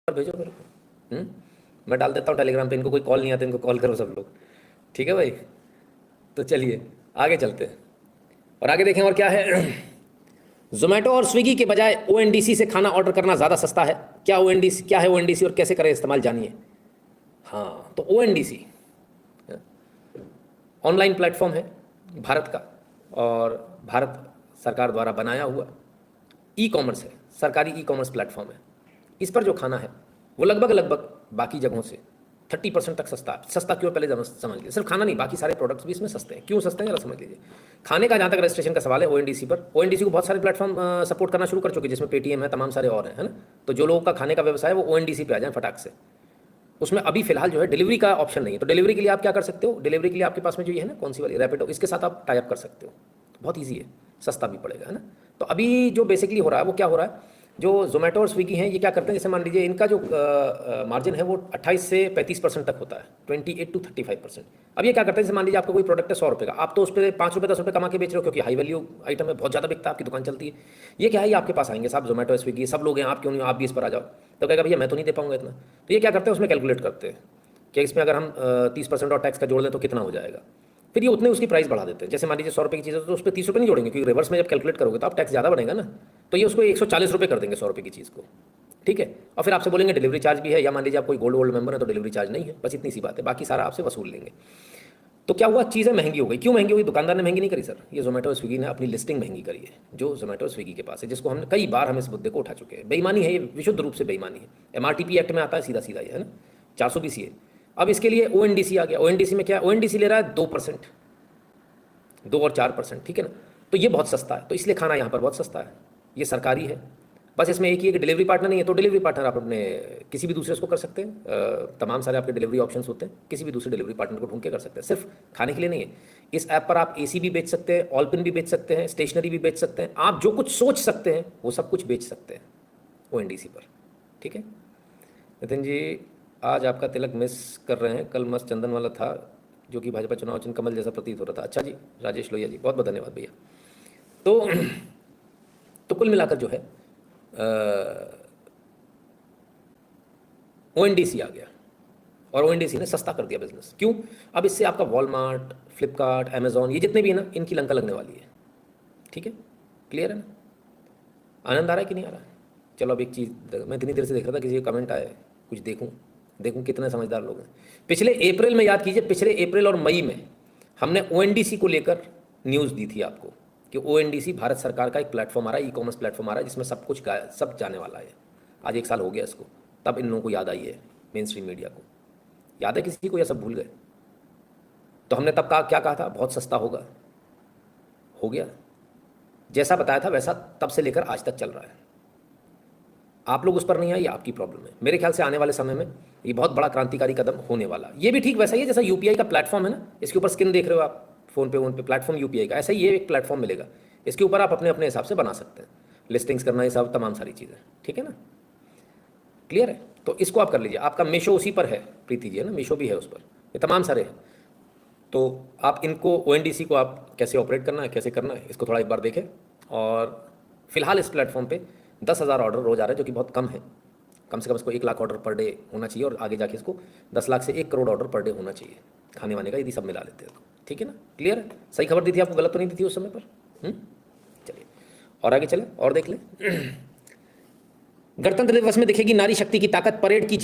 भेजो मेरे को। मैं डाल देता हूँ टेलीग्राम पे, इनको कोई कॉल नहीं आता, इनको कॉल करो सब लोग। ठीक है भाई, तो चलिए आगे चलते हैं और आगे देखें और क्या है। जोमेटो और स्विगी के बजाय ओएनडीसी से खाना ऑर्डर करना ज़्यादा सस्ता है। क्या ओएनडीसी क्या है, ओएनडीसी और कैसे करें इस्तेमाल, जानिए। हाँ, तो ओएनडीसी ऑनलाइन प्लेटफॉर्म है भारत का, और भारत सरकार द्वारा बनाया हुआ ई कॉमर्स है, सरकारी ई कॉमर्स प्लेटफॉर्म है। इस पर जो खाना है वो लगभग लगभग बाकी जगहों से 30% तक सस्ता है। सस्ता क्यों, पहले समझ लीजिए। सिर्फ खाना नहीं, बाकी सारे प्रोडक्ट्स भी इसमें सस्ते हैं। क्यों सस्ते हैं, जरा समझ लीजिए। खाने का जहाँ तक रजिस्ट्रेशन का सवाल है, ओएनडीसी पर, ओएनडीसी को बहुत सारे प्लेटफॉर्म सपोर्ट करना शुरू कर चुके हैं, जिसमें पेटीएम है, तमाम सारे और हैं, है ना। तो जो लोगों का खाने का व्यवसाय है वो ओएनडीसी पे आ जाए फटाक से। उसमें अभी फिलहाल जो है डिलीवरी का ऑप्शन नहीं है। तो डिलीवरी के लिए आप क्या कर सकते हो, डिलीवरी के लिए आपके पास में जो ये है ना, कौन सी वाली, रैपिडो, इसके साथ आप टाई अप कर सकते हो। बहुत ईजी है, सस्ता भी पड़ेगा, है ना। तो अभी जो बेसिकली हो रहा है वो क्या हो रहा है, जो जोमेटो और स्विगी हैं ये क्या करते हैं, जैसे मान लीजिए इनका जो मार्जिन है वो 28 से 35% तक होता है, 28 to 35%। अब ये क्या करते हैं, जैसे मान लीजिए आपका कोई प्रोडक्ट है 100 रुपये का, आप तो उस पर 5 रुपये 10 रुपये कमा के बेच रहे हो, क्योंकि हाई वैल्यू आइटम है, बहुत ज़्यादा बिकता है, आपकी दुकान चलती है। ये क्या है, ये आपके पास आएंगे साहब, जोमेटो स्विगी सब लोग हैं, आप क्यों नहीं, आप भी इस पर आ जाओ। तो कहेगा भैया मैं तो नहीं दे पाऊंगा इतना। तो ये क्या करते हैं, उसमें कैलकुलेट करते हैं कि इसमें अगर हम 30% और टैक्स का जोड़ दें तो कितना हो जाएगा। फिर ये उतने उसकी प्राइस बढ़ा देते हैं। जैसे मान लीजिए 100 रुपये की चीज़ है तो उस पर 30 रुपये नहीं जोड़ेंगे, क्योंकि रिवर्स में जब कैलकुलेट करोगे तो आप टैक्स ज़्यादा बढ़ेगा ना। तो ये उसको 140 रुपये कर देंगे 100 रुपये की चीज़ को, ठीक है। और फिर आपसे बोलेंगे डिलीवरी चार्ज भी है, या मान लीजिए आप कोई गोल्ड मेंबर है तो डिलीवरी चार्ज नहीं है, बस इतनी सी बात है, बाकी सारा आपसे वसूल लेंगे। तो क्या हुआ, चीज़ें महंगी हो गई। क्यों महंगी हुई, दुकानदार ने महंगी नहीं करी सर, ये जोमेटो स्विगी ने अपनी लिस्टिंग महंगी करी है, जो जोमेटो स्विगी के पास है, जिसको हमने कई बार हम इस मुद्दे को उठा चुके हैं। बेईमानी है ये, विशुद्ध रूप से बेईमानी है। एमआरटीपी एक्ट में आता है सीधा सीधा ये, है ना, 420 ये। अब इसके लिए ओएनडीसी आ गया। ओएनडीसी में क्या, ओएनडीसी ले रहा है 2%, 2 और 4%, ठीक है ना। तो ये बहुत सस्ता है, तो इसलिए खाना यहाँ पर बहुत सस्ता है। ये सरकारी है, बस इसमें एक ही है कि डिलीवरी पार्टनर नहीं है। तो डिलीवरी पार्टनर आप अपने किसी भी दूसरे उसको कर सकते हैं, तमाम सारे आपके डिलीवरी ऑप्शंस होते हैं, किसी भी दूसरे डिलीवरी पार्टनर को ढूंढ के कर सकते हैं। सिर्फ खाने के लिए नहीं है, इस ऐप पर आप एसी भी बेच सकते हैं, ऑलपिन भी बेच सकते हैं, स्टेशनरी भी बेच सकते हैं, आप जो कुछ सोच सकते हैं वो सब कुछ बेच सकते हैं ओएनडीसी पर, ठीक है। नितिन जी, आज आपका तिलक मिस कर रहे हैं, कल मस्त चंदन वाला था जो कि भाजपा चुनाव चिन्ह कमल जैसा प्रतीत हो रहा था। अच्छा जी, राजेश लोहिया जी, बहुत बहुत धन्यवाद भैया। तो कुल मिलाकर जो है ओएनडीसी आ गया, और ओएनडीसी ने सस्ता कर दिया बिजनेस। क्यों, अब इससे आपका वॉलमार्ट, फ्लिपकार्ट, अमेजॉन, ये जितने भी है ना, इनकी लंका लगने वाली है, ठीक है। क्लियर है ना, आनंद आ रहा है कि नहीं आ रहा है। चलो अब एक चीज़, मैं इतनी देर से देख रहा था किसी का कमेंट आया है, कुछ देखूं कितने समझदार लोग हैं। पिछले अप्रैल में, याद कीजिए, पिछले अप्रैल और मई में हमने ओएनडीसी को लेकर न्यूज़ दी थी आपको कि ओएनडीसी भारत सरकार का एक प्लेटफॉर्म आ रहा है, ई कॉमर्स प्लेटफॉर्म आ रहा है, जिसमें सब कुछ सब जाने वाला है। आज 1 साल हो गया इसको, तब इन लोगों को याद आई है, मेन स्ट्रीम मीडिया को याद है किसी को, या सब भूल गए। तो हमने तब कहा, क्या कहा था, बहुत सस्ता होगा, हो गया जैसा बताया था वैसा, तब से लेकर आज तक चल रहा है। आप लोग उस पर नहीं आए, ये आपकी प्रॉब्लम है। मेरे ख्याल से आने वाले समय में ये बहुत बड़ा क्रांतिकारी कदम होने वाला। ये भी ठीक वैसा ही है जैसा यूपीआई का प्लेटफॉर्म है ना, इसके ऊपर स्किन देख रहे हो आप, फोन पे प्लेटफॉर्म यूपीआई का, ऐसा ही ये एक प्लेटफॉर्म मिलेगा, इसके ऊपर आप अपने अपने हिसाब से बना सकते हैं, लिस्टिंग्स करना, ये सब तमाम सारी चीज़ें, ठीक है ना। क्लियर है, तो इसको आप कर लीजिए। आपका मीशो उसी पर है, प्रीति जी, है ना, मीशो भी है उस पर, ये तमाम सारे हैं। तो आप इनको, ओएनडीसी को आप कैसे ऑपरेट करना है, कैसे करना है, इसको थोड़ा एक बार देखें। और फिलहाल इस प्लेटफॉर्म पे 10,000 ऑर्डर रोज आ रहे हैं, जो कि बहुत कम है। कम से कम इसको 1 लाख ऑर्डर पर डे होना चाहिए, और आगे जाके इसको 10 लाख से 1 करोड़ ऑर्डर पर डे होना चाहिए खाने वाने का, यदि सब मिला लेते हैं तो, ठीक है ना। क्लियर है, सही खबर दी थी आपको, गलत तो नहीं दी थी उस समय पर। चलिए और आगे चले और देख लें। गणतंत्र दिवस में दिखेगी नारी शक्ति की ताकत, परेड की